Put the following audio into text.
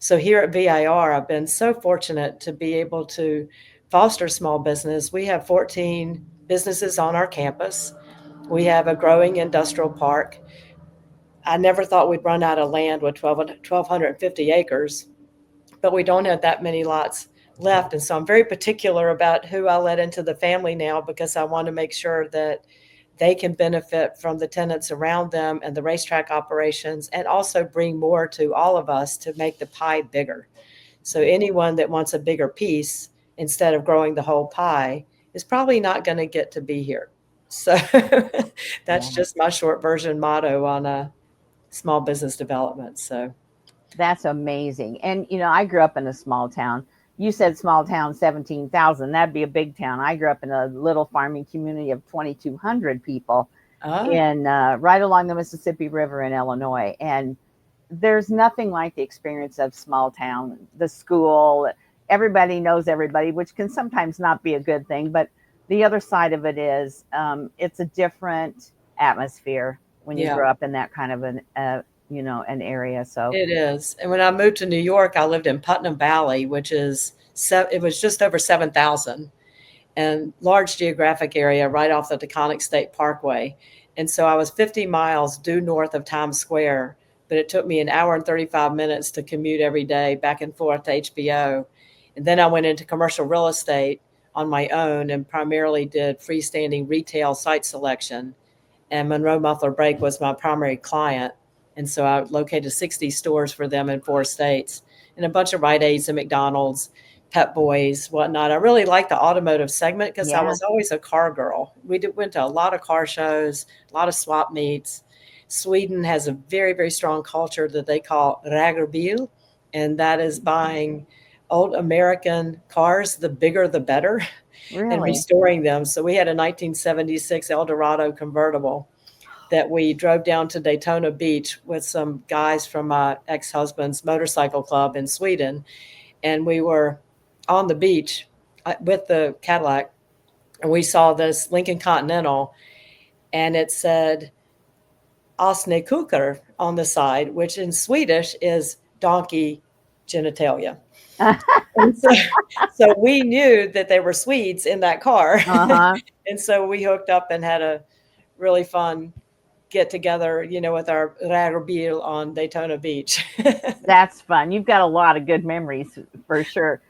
So here at VIR, I've been so fortunate to be able to foster small business. We have 14 businesses on our campus. We have a growing industrial park. I never thought we'd run out of land with 1,250 acres, but we don't have that many lots left. And so I'm very particular about who I let into the family now because I want to make sure that they can benefit from the tenants around them and the racetrack operations and also bring more to all of us to make the pie bigger. So anyone that wants a bigger piece instead of growing the whole pie is probably not going to get to be here. So that's Yeah. just my short version motto on a small business development. So That's amazing. And I grew up in a small town. You said small town 17,000. That'd be a big town. I grew up in a little farming community of 2,200 people ah, in right along the Mississippi River in Illinois. And there's nothing like the experience of small town, the school, everybody knows everybody, which can sometimes not be a good thing. But the other side of it is it's a different atmosphere when you yeah, grow up in that kind of an area. So it is. And when I moved to New York, I lived in Putnam Valley, which is it was just over 7,000 and large geographic area right off the Taconic State Parkway. And so I was 50 miles due north of Times Square, but it took me an hour and 35 minutes to commute every day back and forth to HBO. And then I went into commercial real estate on my own and primarily did freestanding retail site selection. And Monroe Muffler Brake was my primary client. And so I located 60 stores for them in 4 states and a bunch of Rite Aids and McDonald's, Pep Boys, whatnot. I really liked the automotive segment because I yeah, was always a car girl. Went to a lot of car shows, a lot of swap meets. Sweden has a very, very strong culture that they call Ragerbil, and that is buying old American cars, the bigger the better, and really. restoring them. So we had a 1976 Eldorado convertible that we drove down to Daytona Beach with some guys from my ex-husband's motorcycle club in Sweden, and we were on the beach with the Cadillac, and we saw this Lincoln Continental, and it said "Asne Kuker" on the side, which in Swedish is donkey genitalia. And so, so we knew that they were Swedes in that car, Uh-huh. and so we hooked up and had a really fun get together, with our Rarbil on Daytona Beach. That's fun. You've got a lot of good memories for sure.